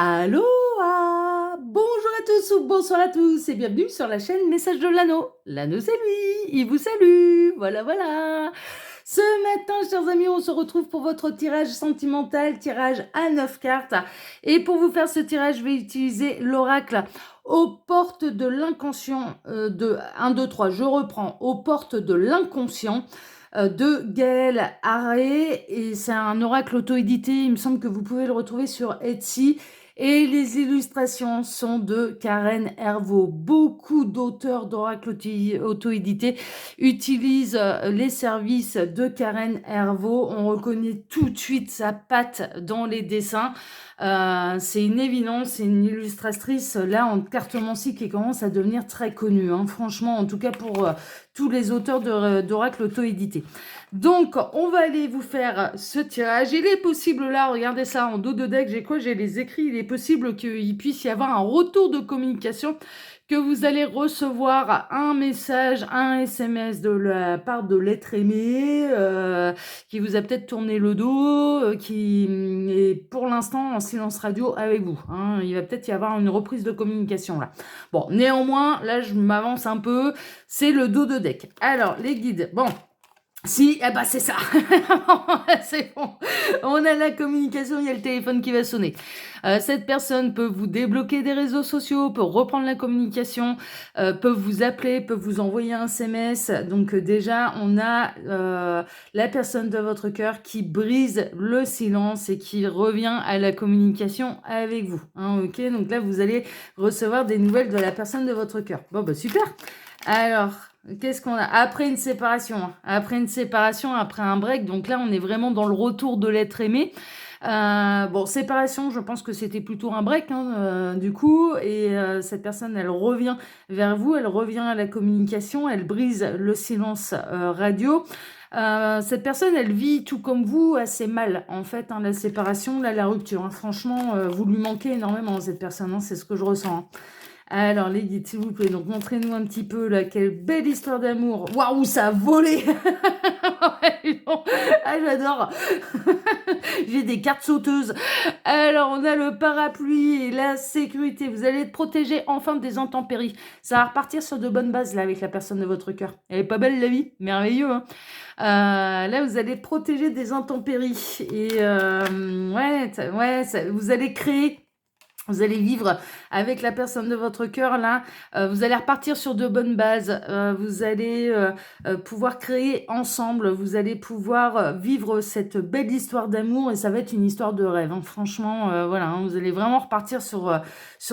Allô, bonjour à tous ou bonsoir à tous et bienvenue sur la chaîne Message de l'Anneau. L'Anneau c'est lui, il vous salue, voilà. Ce matin, chers amis, on se retrouve pour votre tirage sentimental, tirage à 9 cartes. Et pour vous faire ce tirage, je vais utiliser l'oracle aux portes de l'inconscient de 1, 2, 3. Je reprends, aux portes de l'inconscient de Gaël Haré. Et c'est un oracle auto-édité, il me semble que vous pouvez le retrouver sur Etsy. Et les illustrations sont de Karen Hervaux. Beaucoup d'auteurs d'oracles auto-édités utilisent les services de Karen Hervaux. On reconnaît tout de suite sa patte dans les dessins. C'est une évidence, c'est une illustratrice là en cartomancie qui commence à devenir très connue. Franchement, en tout cas pour tous les auteurs d'oracles auto-édités. Donc, on va aller vous faire ce tirage. Il est possible là, regardez ça, en dos de deck, j'ai quoi? J'ai les écrits. Il est possible qu'il puisse y avoir un retour de communication, que vous allez recevoir un message, un SMS de la part de l'être aimé, qui vous a peut-être tourné le dos, qui est pour l'instant en silence radio avec vous. Il va peut-être y avoir une reprise de communication là. Bon, néanmoins, là je m'avance un peu, c'est le dos de deck. Alors, les guides, bon... Si, eh ben c'est ça, c'est bon, on a la communication, il y a le téléphone qui va sonner. Cette personne peut vous débloquer des réseaux sociaux, peut reprendre la communication, peut vous appeler, peut vous envoyer un SMS. Donc déjà, on a la personne de votre cœur qui brise le silence et qui revient à la communication avec vous. Ok, donc là, vous allez recevoir des nouvelles de la personne de votre cœur. Bon, bah super. Alors... qu'est-ce qu'on a? Après une séparation, après un break, donc là on est vraiment dans le retour de l'être aimé. Bon, séparation, je pense que c'était plutôt un break, du coup, et cette personne, elle revient vers vous, elle revient à la communication, elle brise le silence radio. Cette personne, elle vit tout comme vous assez mal, en fait, la séparation, là, la rupture. Franchement, vous lui manquez énormément, cette personne, c'est ce que je ressens. Alors, les guides, s'il vous plaît, donc montrez-nous un petit peu, là, quelle belle histoire d'amour. Waouh, ça a volé. Ah, j'adore. J'ai des cartes sauteuses. Alors, on a le parapluie et la sécurité. Vous allez être protégé enfin des intempéries. Ça va repartir sur de bonnes bases, là, avec la personne de votre cœur. Elle est pas belle, la vie? Merveilleux, là, vous allez être protégé des intempéries. Et vous allez créer... vous allez vivre avec la personne de votre cœur, là. Vous allez repartir sur de bonnes bases. Vous allez pouvoir créer ensemble. Vous allez pouvoir vivre cette belle histoire d'amour. Et ça va être une histoire de rêve. Franchement, voilà. Vous allez vraiment repartir sur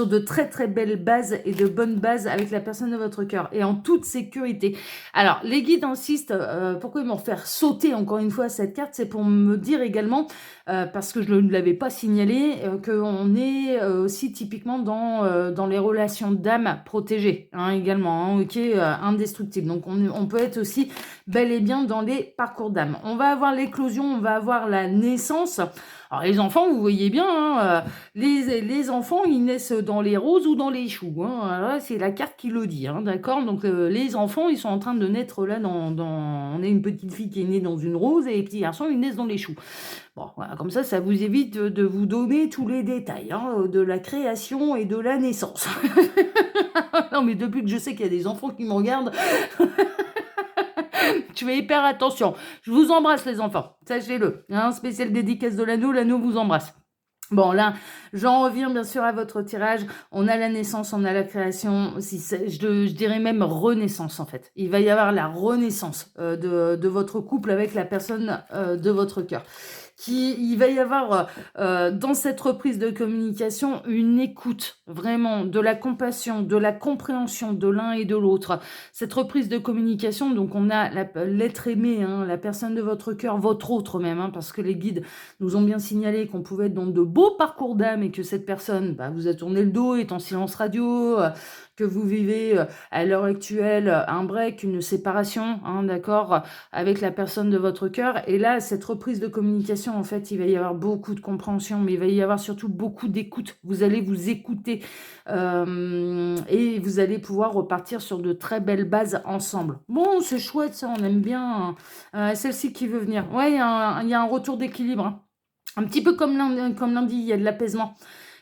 de très, très belles bases et de bonnes bases avec la personne de votre cœur. Et en toute sécurité. Alors, les guides insistent. Pourquoi ils m'ont fait sauter encore une fois cette carte? C'est pour me dire également... parce que je ne l'avais pas signalé, qu'on est aussi typiquement dans les relations d'âme protégées, également, ok, indestructibles. Donc on peut être aussi bel et bien dans les parcours d'âme. On va avoir l'éclosion, on va avoir la naissance. Alors les enfants, vous voyez bien, les enfants, ils naissent dans les roses ou dans les choux. Voilà, c'est la carte qui le dit, d'accord. Donc les enfants, ils sont en train de naître là on a une petite fille qui est née dans une rose et les petits garçons, ils naissent dans les choux. Bon, voilà, comme ça vous évite de vous donner tous les détails de la création et de la naissance. Non, mais depuis que je sais qu'il y a des enfants qui me regardent, je fais hyper attention. Je vous embrasse, les enfants, sachez-le. Spécial dédicace de l'anneau vous embrasse. Bon, là, j'en reviens bien sûr à votre tirage. On a la naissance, on a la création. Je dirais même renaissance, en fait. Il va y avoir la renaissance de votre couple avec la personne de votre cœur. Il va y avoir dans cette reprise de communication une écoute, vraiment, de la compassion, de la compréhension de l'un et de l'autre. Cette reprise de communication, donc on a l'être aimé, la personne de votre cœur, votre autre même, parce que les guides nous ont bien signalé qu'on pouvait être dans de beaux parcours d'âme et que cette personne vous a tourné le dos, est en silence radio, que vous vivez à l'heure actuelle un break, une séparation, d'accord, avec la personne de votre cœur. Et là, cette reprise de communication, en fait, il va y avoir beaucoup de compréhension, mais il va y avoir surtout beaucoup d'écoute. Vous allez vous écouter et vous allez pouvoir repartir sur de très belles bases ensemble. Bon, c'est chouette ça, on aime bien. Celle-ci qui veut venir. Ouais, il y a un retour d'équilibre. Un petit peu comme lundi, il y a de l'apaisement.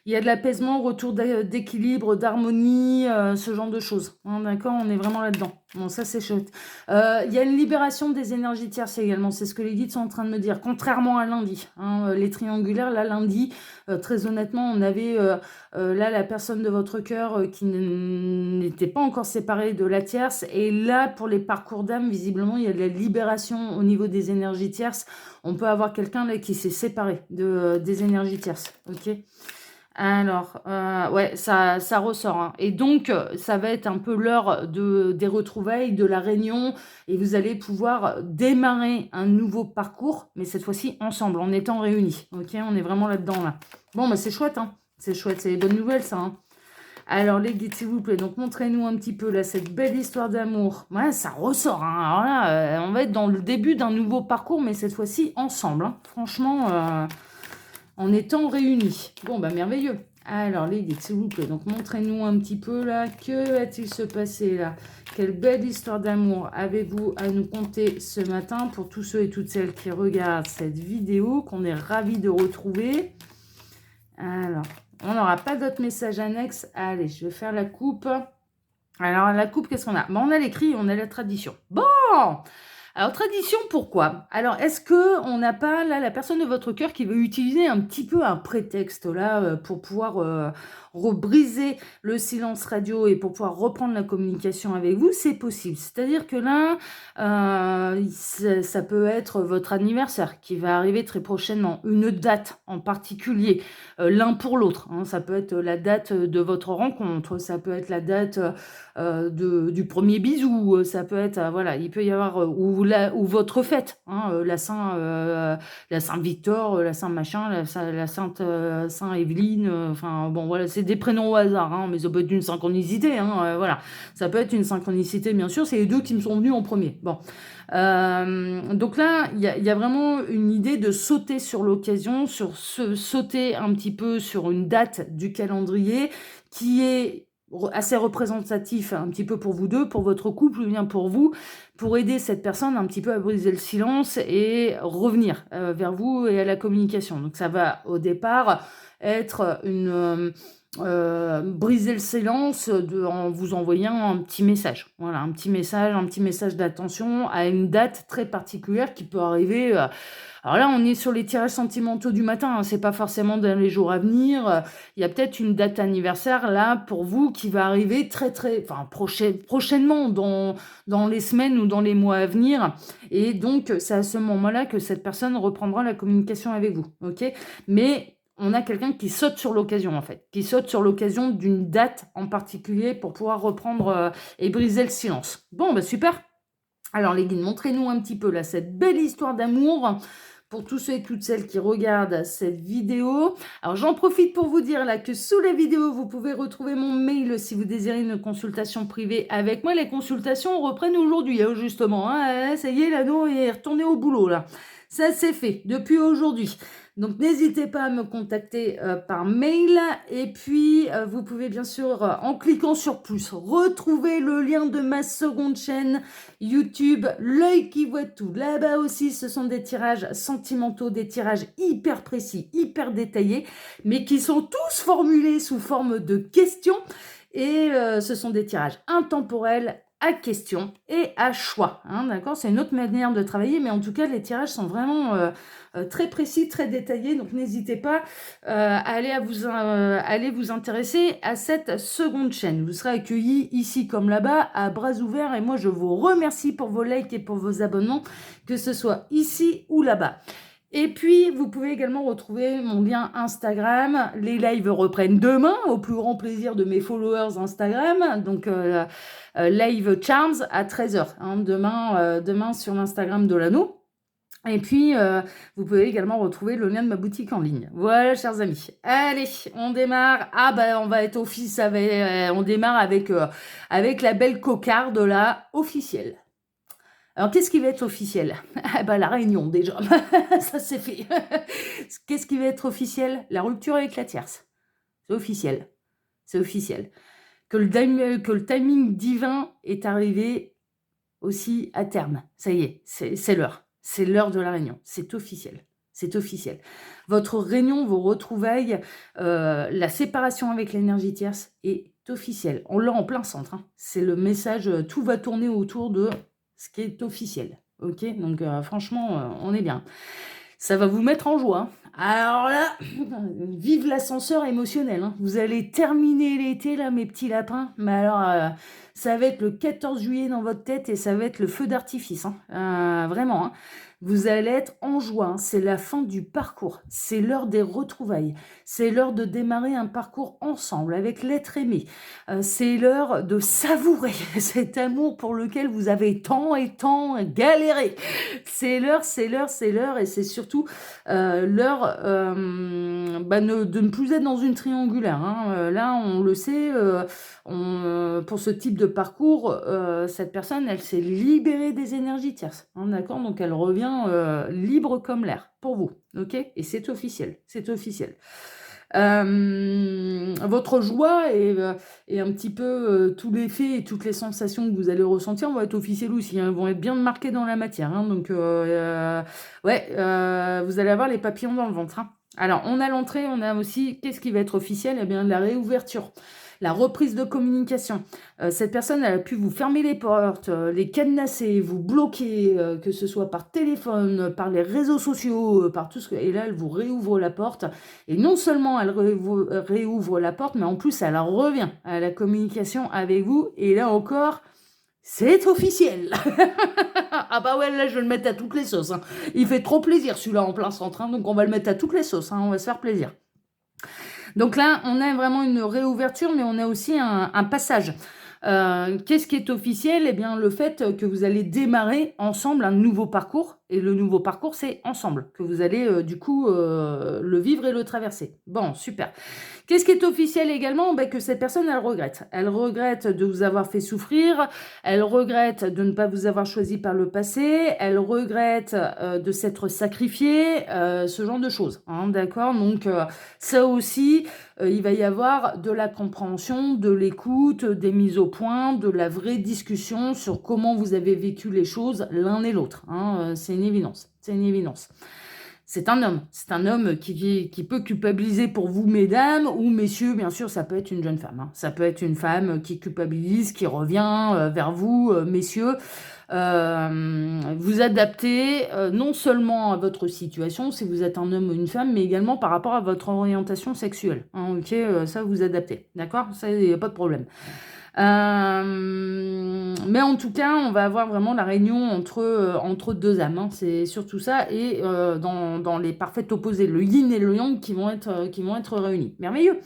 Il y a de l'apaisement, retour d'équilibre, d'harmonie, ce genre de choses. Hein, d'accord, on est vraiment là-dedans. Bon, ça c'est chouette. Il y a une libération des énergies tierces également, c'est ce que les guides sont en train de me dire, contrairement à lundi. Hein, les triangulaires, là, lundi, très honnêtement, on avait là la personne de votre cœur qui n'était pas encore séparée de la tierce. Et là, pour les parcours d'âme, visiblement, il y a de la libération au niveau des énergies tierces. On peut avoir quelqu'un là qui s'est séparé des énergies tierces. Ok. Alors, ouais, ça ressort. Hein. Et donc, ça va être un peu l'heure des retrouvailles, de la réunion, et vous allez pouvoir démarrer un nouveau parcours, mais cette fois-ci ensemble, en étant réunis. Ok, on est vraiment là-dedans, là. Bon, bah c'est chouette, hein. C'est chouette, c'est les bonnes nouvelles, ça. Hein. Alors, les guides, s'il vous plaît, donc montrez-nous un petit peu, là, cette belle histoire d'amour. Ouais, ça ressort, hein. Alors là, on va être dans le début d'un nouveau parcours, mais cette fois-ci ensemble. Hein. Franchement... en étant réunis. Bon, bah merveilleux. Alors, les guides, s'il vous plaît, donc montrez-nous un petit peu là, que va-t-il se passer là? Quelle belle histoire d'amour avez-vous à nous conter ce matin pour tous ceux et toutes celles qui regardent cette vidéo, qu'on est ravis de retrouver. Alors, on n'aura pas d'autres messages annexes. Allez, je vais faire la coupe. Alors, la coupe, qu'est-ce qu'on a? Bon, on a l'écrit, on a la tradition. Bon! Alors, tradition, pourquoi? Alors, est-ce qu'on n'a pas, là, la personne de votre cœur qui veut utiliser un petit peu un prétexte, là, pour pouvoir rebriser le silence radio et pour pouvoir reprendre la communication avec vous? C'est possible. C'est-à-dire que là, ça peut être votre anniversaire qui va arriver très prochainement, une date en particulier, l'un pour l'autre. Hein. Ça peut être la date de votre rencontre, ça peut être la date du premier bisou, ça peut être, voilà, il peut y avoir, ou votre fête, hein, la Saint-Victor, la Saint-Machin, la Sainte Saint-Évelyne, enfin bon, voilà, c'est des prénoms au hasard, hein, mais ça peut être une synchronicité, hein, voilà, ça peut être une synchronicité, bien sûr, c'est les deux qui me sont venus en premier. Bon. Donc là, il y a vraiment une idée de sauter sur l'occasion, sauter un petit peu sur une date du calendrier qui est assez représentatif un petit peu pour vous deux, pour votre couple ou bien pour vous, pour aider cette personne un petit peu à briser le silence et revenir vers vous et à la communication. Donc ça va au départ être briser le silence en vous envoyant un petit message. Voilà, un petit message d'attention à une date très particulière qui peut arriver. Alors là, on est sur les tirages sentimentaux du matin, hein, c'est pas forcément dans les jours à venir. Il y a peut-être une date anniversaire là pour vous qui va arriver prochainement dans les semaines ou dans les mois à venir. Et donc, c'est à ce moment-là que cette personne reprendra la communication avec vous. Ok? Mais on a quelqu'un qui saute sur l'occasion, en fait, qui saute sur l'occasion d'une date en particulier pour pouvoir reprendre et briser le silence. Bon, bah super. Alors les guides, montrez-nous un petit peu là cette belle histoire d'amour pour tous ceux et toutes celles qui regardent cette vidéo. Alors j'en profite pour vous dire là que sous la vidéo, vous pouvez retrouver mon mail si vous désirez une consultation privée avec moi. Les consultations reprennent aujourd'hui, hein, justement. Hein, ça y est, l'anneau est retourné au boulot là. Ça c'est fait depuis aujourd'hui. Donc n'hésitez pas à me contacter par mail et puis vous pouvez bien sûr en cliquant sur plus retrouver le lien de ma seconde chaîne YouTube, l'œil qui voit tout. Là-bas aussi ce sont des tirages sentimentaux, des tirages hyper précis, hyper détaillés, mais qui sont tous formulés sous forme de questions et ce sont des tirages intemporels à question et à choix. Hein, d'accord, c'est une autre manière de travailler, mais en tout cas, les tirages sont vraiment très précis, très détaillés. Donc, n'hésitez pas à aller vous intéresser à cette seconde chaîne. Vous serez accueillis ici comme là-bas à bras ouverts. Et moi, je vous remercie pour vos likes et pour vos abonnements, que ce soit ici ou là-bas. Et puis, vous pouvez également retrouver mon lien Instagram. Les lives reprennent demain, au plus grand plaisir de mes followers Instagram. Donc, Live Charms à 13h, hein, demain sur l'Instagram de l'anneau. Et puis, vous pouvez également retrouver le lien de ma boutique en ligne. Voilà, chers amis. Allez, on démarre. Ah, bah, on va être on démarre avec la belle cocarde, là, officielle. Alors, qu'est-ce qui va être officiel? Ah bah, la réunion, déjà. Ça, c'est fait. Qu'est-ce qui va être officiel? La rupture avec la tierce. C'est officiel. C'est officiel. Que le timing divin est arrivé aussi à terme. Ça y est, c'est l'heure. C'est l'heure de la réunion. C'est officiel. C'est officiel. Votre réunion, vos retrouvailles, la séparation avec l'énergie tierce est officielle. On l'a en plein centre, hein. C'est le message, tout va tourner autour de ce qui est officiel. OK? Donc franchement, on est bien. Ça va vous mettre en joie, hein. Alors là, vive l'ascenseur émotionnel, hein. Vous allez terminer l'été là, mes petits lapins, mais alors, ça va être le 14 juillet dans votre tête et ça va être le feu d'artifice, hein. Vraiment, hein. Vous allez être en joie, hein. C'est la fin du parcours, c'est l'heure des retrouvailles, c'est l'heure de démarrer un parcours ensemble avec l'être aimé. C'est l'heure de savourer cet amour pour lequel vous avez tant et tant galéré. C'est l'heure, c'est l'heure, c'est l'heure et c'est surtout l'heure de ne plus être dans une triangulaire, hein. Là, on le sait, pour ce type de parcours, cette personne, elle s'est libérée des énergies tierces, hein, d'accord? Donc elle revient libre comme l'air pour vous, ok? Et c'est officiel, c'est officiel. Votre joie et un petit peu tous les faits et toutes les sensations que vous allez ressentir vont être officielles aussi, hein, vont être bien marquées dans la matière, hein. Donc ouais, vous allez avoir les papillons dans le ventre, hein. Alors on a l'entrée, on a aussi, qu'est-ce qui va être officiel? Eh bien la réouverture, la reprise de communication. Cette personne, elle a pu vous fermer les portes, les cadenasser, vous bloquer, que ce soit par téléphone, par les réseaux sociaux, par tout ce que... Et là, elle vous réouvre la porte. Et non seulement elle réouvre la porte, mais en plus, elle revient à la communication avec vous. Et là encore, c'est officiel. Ah bah ouais, là, je vais le mettre à toutes les sauces, hein. Il fait trop plaisir, celui-là, en plein centre, hein, donc on va le mettre à toutes les sauces, hein, on va se faire plaisir. Donc là, on a vraiment une réouverture, mais on a aussi un passage. Qu'est-ce qui est officiel? Eh bien, le fait que vous allez démarrer ensemble un nouveau parcours. Et le nouveau parcours, c'est ensemble que vous allez du coup le vivre et le traverser. Bon, super. Qu'est-ce qui est officiel également? Ben, que cette personne, elle regrette. Elle regrette de vous avoir fait souffrir. Elle regrette de ne pas vous avoir choisi par le passé. Elle regrette de s'être sacrifiée. Ce genre de choses, hein, d'accord? Donc, ça aussi, il va y avoir de la compréhension, de l'écoute, des mises au point, de la vraie discussion sur comment vous avez vécu les choses l'un et l'autre, hein. C'est une évidence, c'est une évidence. C'est un homme qui peut culpabiliser pour vous, mesdames, ou messieurs, bien sûr, ça peut être une jeune femme, hein. Ça peut être une femme qui culpabilise, qui revient vers vous, messieurs. Vous adaptez non seulement à votre situation, si vous êtes un homme ou une femme, mais également par rapport à votre orientation sexuelle, hein, ok, ça vous adaptez, d'accord? Ça, il n'y a pas de problème. Mais en tout cas, on va avoir vraiment la réunion entre deux âmes, hein. C'est surtout ça, et dans les parfaits opposés, le yin et le yang qui vont être réunis. Merveilleux.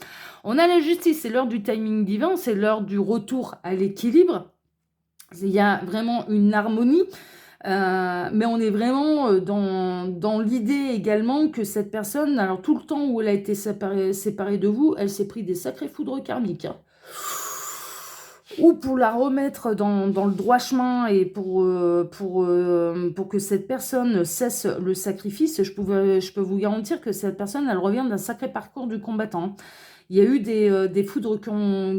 On a la justice, c'est l'heure du timing divin, c'est l'heure du retour à l'équilibre. Il y a vraiment une harmonie, mais on est vraiment dans l'idée également que cette personne, alors tout le temps où elle a été séparée de vous, elle s'est pris des sacrés foudres karmiques, hein. Ou pour la remettre dans le droit chemin et pour que cette personne cesse le sacrifice, je peux vous garantir que cette personne, elle revient d'un sacré parcours du combattant. Il y a eu des foudres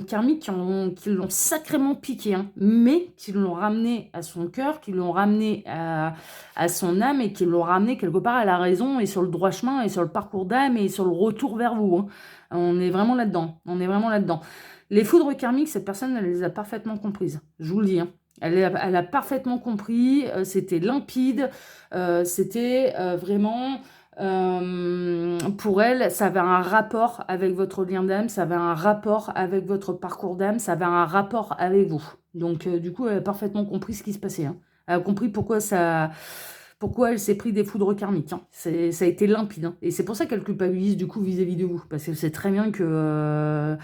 karmiques qui l'ont sacrément piqué, hein, mais qui l'ont ramené à son cœur, qui l'ont ramené à son âme et qui l'ont ramené quelque part à la raison et sur le droit chemin et sur le parcours d'âme et sur le retour vers vous, hein. On est vraiment là-dedans. On est vraiment là-dedans. Les foudres karmiques, cette personne, elle les a parfaitement comprises. Je vous le dis, hein. Elle a parfaitement compris. C'était limpide. C'était vraiment... pour elle, ça avait un rapport avec votre lien d'âme, ça avait un rapport avec votre parcours d'âme, ça avait un rapport avec vous. Donc, du coup, elle a parfaitement compris ce qui se passait, hein. Elle a compris pourquoi elle s'est pris des foudres karmiques, hein. Ça a été limpide, hein. Et c'est pour ça qu'elle culpabilise du coup vis-à-vis de vous. Parce qu'elle sait très bien qu'elle a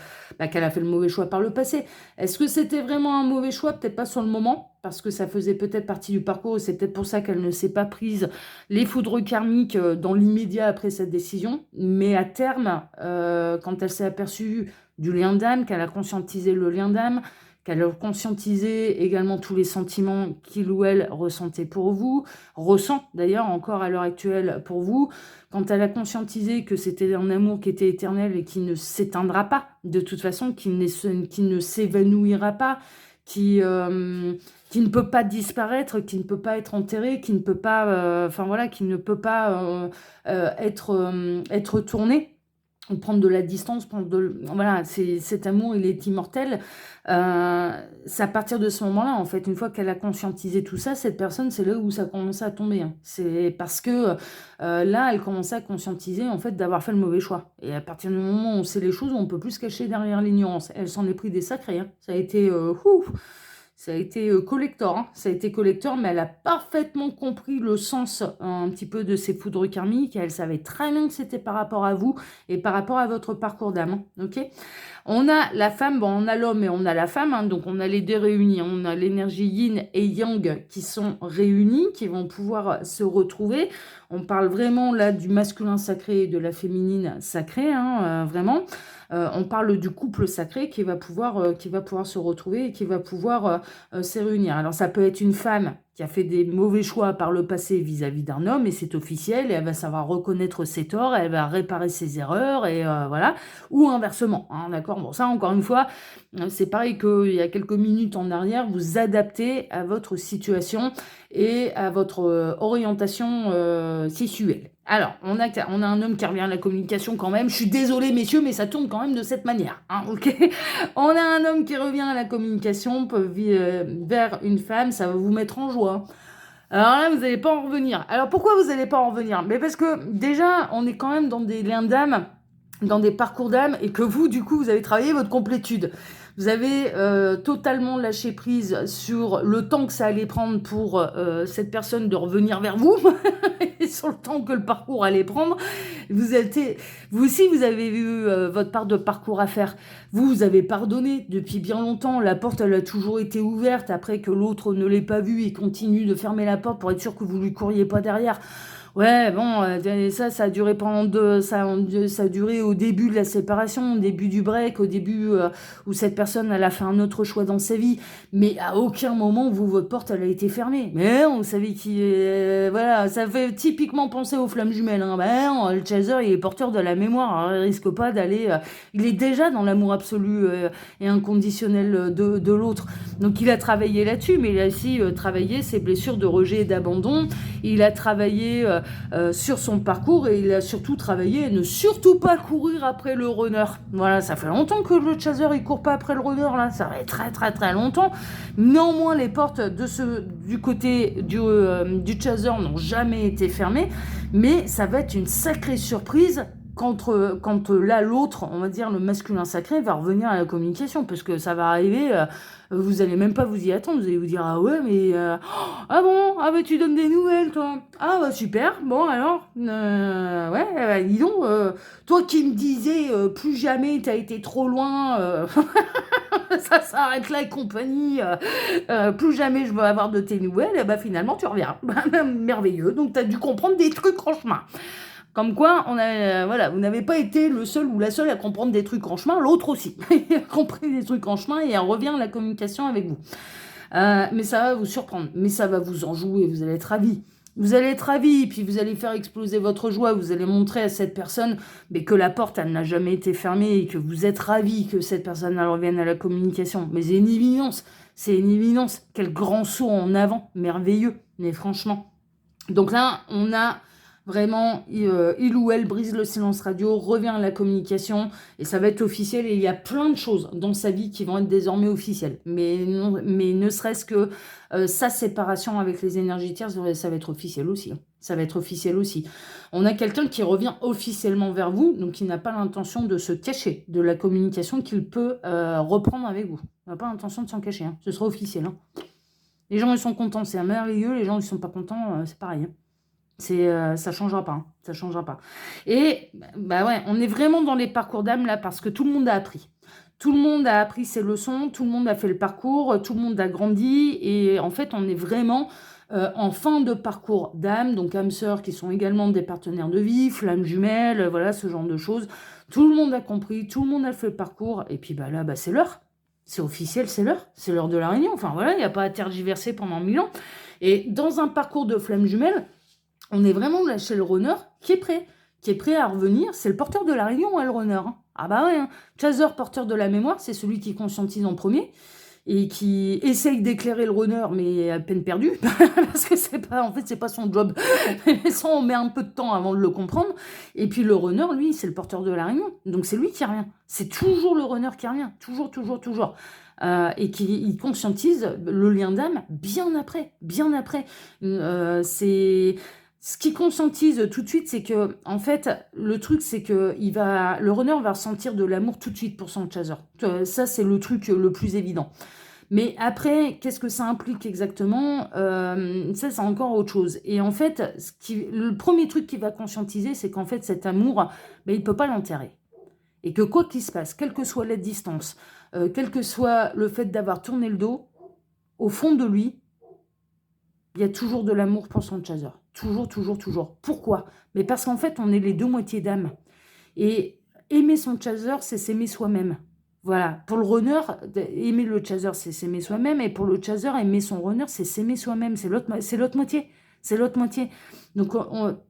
fait le mauvais choix par le passé. Est-ce que c'était vraiment un mauvais choix? Peut-être pas sur le moment, parce que ça faisait peut-être partie du parcours. Et c'est peut-être pour ça qu'elle ne s'est pas prise les foudres karmiques dans l'immédiat après cette décision. Mais à terme, quand elle s'est aperçue du lien d'âme, qu'elle a conscientisé le lien d'âme, qu'elle a conscientisé également tous les sentiments qu'il ou elle ressentait pour vous, ressent d'ailleurs encore à l'heure actuelle pour vous, quand elle a conscientisé que c'était un amour qui était éternel et qui ne s'éteindra pas, de toute façon, qui ne s'évanouira pas, qui ne peut pas disparaître, qui ne peut pas être enterré, qui ne peut pas, enfin voilà, qui ne peut pas être tourné. Ou prendre de la distance, voilà, cet amour, il est immortel. C'est à partir de ce moment-là, en fait, une fois qu'elle a conscientisé tout ça, cette personne, c'est là où ça commence à tomber. Hein. C'est parce que là, elle commençait à conscientiser, en fait, d'avoir fait le mauvais choix. Et à partir du moment où on sait les choses, on peut plus se cacher derrière l'ignorance. Elle s'en est pris des sacrés. Hein. Ça a été... ça a été collector, hein. Ça a été collector, mais elle a parfaitement compris le sens un petit peu de ces foudres karmiques. Elle savait très bien que c'était par rapport à vous et par rapport à votre parcours d'âme. Hein, ok. On a la femme, bon, on a l'homme et on a la femme, hein, donc on a les deux réunis. On a l'énergie yin et yang qui sont réunis, qui vont pouvoir se retrouver. On parle vraiment là du masculin sacré et de la féminine sacrée, hein, vraiment. On parle du couple sacré qui va pouvoir se retrouver et qui va pouvoir se réunir. Alors ça peut être une femme qui a fait des mauvais choix par le passé vis-à-vis d'un homme, et c'est officiel, et elle va savoir reconnaître ses torts, elle va réparer ses erreurs, et voilà. Ou inversement, hein, d'accord. Bon, ça, encore une fois, c'est pareil qu'il y a quelques minutes en arrière, vous adaptez à votre situation et à votre orientation sexuelle. Alors, on a un homme qui revient à la communication quand même. Je suis désolée, messieurs, mais ça tourne quand même de cette manière. Hein, ok. On a un homme qui revient à la communication vers une femme. Ça va vous mettre en joie. Alors là, vous n'allez pas en revenir. Alors, pourquoi vous n'allez pas en revenir? Mais parce que, déjà, on est quand même dans des liens d'âme, dans des parcours d'âme, et que vous, du coup, vous avez travaillé votre complétude. Vous avez totalement lâché prise sur le temps que ça allait prendre pour cette personne de revenir vers vous, et sur le temps que le parcours allait prendre. Vous aussi, vous avez eu votre part de parcours à faire. Vous avez pardonné depuis bien longtemps. La porte, elle a toujours été ouverte après que l'autre ne l'ait pas vue et continue de fermer la porte pour être sûr que vous lui couriez pas derrière. Ouais, bon, ça a duré ça a duré au début de la séparation, au début du break, au début où cette personne, elle a fait un autre choix dans sa vie. Mais à aucun moment, votre porte, elle a été fermée. Mais non, vous savez voilà, ça fait typiquement penser aux flammes jumelles. Hein. Ben non, le chaser, il est porteur de la mémoire. Hein, il risque pas d'aller... il est déjà dans l'amour absolu et inconditionnel de l'autre. Donc il a travaillé là-dessus, mais il a aussi travaillé ses blessures de rejet et d'abandon. Il a travaillé sur son parcours, et il a surtout travaillé à ne surtout pas courir après le runner. Voilà, ça fait longtemps que le chaser il court pas après le runner, là, ça fait très très très longtemps. Néanmoins, les portes du côté du chaser n'ont jamais été fermées, mais ça va être une sacrée surprise quand là l'autre, on va dire le masculin sacré, va revenir à la communication, parce que ça va arriver, vous allez même pas vous y attendre, vous allez vous dire ah ouais mais ah bon, ah bah tu donnes des nouvelles toi, ah bah super, bon alors ouais dis donc, toi qui me disais plus jamais t'as été trop loin, ça s'arrête là et compagnie, plus jamais je veux avoir de tes nouvelles, et bah finalement tu reviens. Merveilleux, donc t'as dû comprendre des trucs en chemin. Comme quoi, voilà, vous n'avez pas été le seul ou la seule à comprendre des trucs en chemin, l'autre aussi. Il a compris des trucs en chemin et elle revient à la communication avec vous. Mais ça va vous surprendre, mais ça va vous enjouer, vous allez être ravis. Vous allez être ravis, puis vous allez faire exploser votre joie, vous allez montrer à cette personne mais que la porte, elle n'a jamais été fermée et que vous êtes ravis que cette personne elle revienne à la communication. Mais c'est une évidence, quel grand saut en avant, merveilleux, mais franchement. Donc là, on a... Vraiment, il ou elle brise le silence radio, revient à la communication, et ça va être officiel, et il y a plein de choses dans sa vie qui vont être désormais officielles. Mais ne serait-ce que sa séparation avec les énergies tierces, ça va être officiel aussi. Hein. Ça va être officiel aussi. On a quelqu'un qui revient officiellement vers vous, donc qui n'a pas l'intention de se cacher de la communication qu'il peut reprendre avec vous. Il n'a pas l'intention de s'en cacher. Hein. Ce sera officiel. Hein. Les gens, ils sont contents, c'est merveilleux. Les gens, ils sont pas contents, c'est pareil. Hein. Ça changera pas, hein, ça changera pas. Et bah ouais, on est vraiment dans les parcours d'âme là parce que tout le monde a appris. Tout le monde a appris ses leçons, tout le monde a fait le parcours, tout le monde a grandi, et en fait on est vraiment en fin de parcours d'âme, donc âmes sœurs qui sont également des partenaires de vie, flammes jumelles, voilà ce genre de choses. Tout le monde a compris, tout le monde a fait le parcours, et puis bah là c'est l'heure. C'est officiel, c'est l'heure de la réunion. Enfin voilà, il n'y a pas à tergiverser pendant 1000 ans. Et dans un parcours de flammes jumelles, on est vraiment là chez le runner qui est prêt à revenir. C'est le porteur de la réunion, le runner. Hein. Ah bah ouais, hein. Chaser, porteur de la mémoire, c'est celui qui conscientise en premier. et qui essaye d'éclairer le runner, mais à peine perdu, parce que c'est pas, en fait, c'est pas son job. Ça, on met un peu de temps avant de le comprendre. Et puis le runner, lui, c'est le porteur de la réunion, donc c'est lui qui revient. C'est toujours le runner qui revient, toujours, toujours, toujours. Et qui il conscientise le lien d'âme bien après, bien après. C'est ce qui conscientise tout de suite, c'est que, en fait, le truc, c'est que le runner va ressentir de l'amour tout de suite pour son chaser. Ça, c'est le truc le plus évident. Mais après, qu'est-ce que ça implique exactement? Ça, c'est encore autre chose. Et en fait, le premier truc qu'il va conscientiser, c'est qu'en fait, cet amour, ben, il ne peut pas l'enterrer. Et que quoi qu'il se passe, quelle que soit la distance, quel que soit le fait d'avoir tourné le dos, au fond de lui, il y a toujours de l'amour pour son chaser. Toujours, toujours, toujours. Pourquoi? Mais parce qu'en fait, on est les deux moitiés d'âme. Et aimer son chaser, c'est s'aimer soi-même. Voilà. Pour le runner, aimer le chaser, c'est s'aimer soi-même. Et pour le chaser, aimer son runner, c'est s'aimer soi-même. C'est l'autre moitié. C'est l'autre moitié. Donc,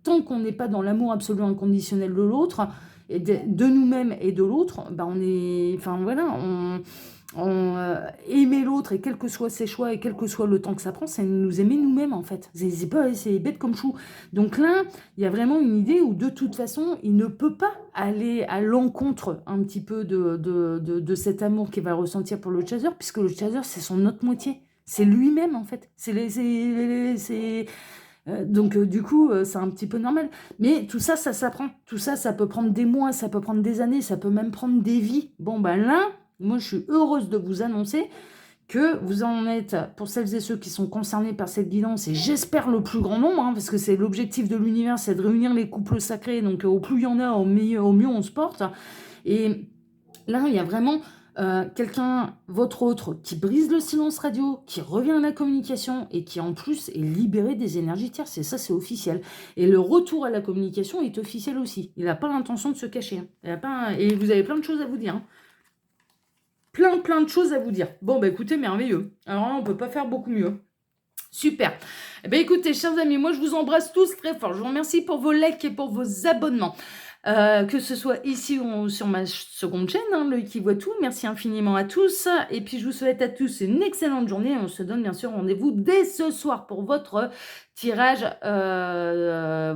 tant qu'on n'est pas dans l'amour absolu inconditionnel de l'autre, et de nous-mêmes et de l'autre, ben on est... Enfin, voilà, aimer l'autre, et quels que soient ses choix, et quel que soit le temps que ça prend, c'est nous aimer nous-mêmes, en fait. C'est bête comme chou. Donc là, il y a vraiment une idée où, de toute façon, il ne peut pas aller à l'encontre un petit peu de cet amour qu'il va ressentir pour le chaser, puisque le chaser, c'est son autre moitié. C'est lui-même, en fait. Donc, du coup, c'est un petit peu normal. Mais tout ça, ça s'apprend. Tout ça, ça peut prendre des mois, ça peut prendre des années, ça peut même prendre des vies. Bon, ben là, moi, je suis heureuse de vous annoncer que vous en êtes, pour celles et ceux qui sont concernés par cette guidance, et j'espère le plus grand nombre, hein, parce que c'est l'objectif de l'univers, c'est de réunir les couples sacrés. Donc, au plus il y en a, au mieux on se porte. Et là, il y a vraiment quelqu'un, votre autre, qui brise le silence radio, qui revient à la communication et qui en plus est libéré des énergies tierces. Et ça, c'est officiel. Et le retour à la communication est officiel aussi. Il n'a pas l'intention de se cacher. Hein. Et vous avez plein de choses à vous dire. Hein. Plein de choses à vous dire. Bon, bah écoutez, merveilleux. Alors là, on ne peut pas faire beaucoup mieux. Super. Eh bien, écoutez, chers amis, moi, je vous embrasse tous très fort. Je vous remercie pour vos likes et pour vos abonnements. Que ce soit ici ou sur ma seconde chaîne, hein, l'œil qui voit tout. Merci infiniment à tous. Et puis, je vous souhaite à tous une excellente journée. On se donne bien sûr rendez-vous dès ce soir pour votre tirage,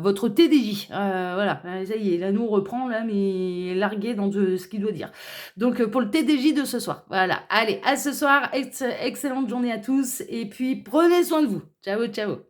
votre TDJ. Voilà, ça y est, là, nous, on reprend, là, mais largué dans ce qu'il doit dire. Donc, pour le TDJ de ce soir. Voilà, allez, à ce soir. Excellente journée à tous. Et puis, prenez soin de vous. Ciao, ciao.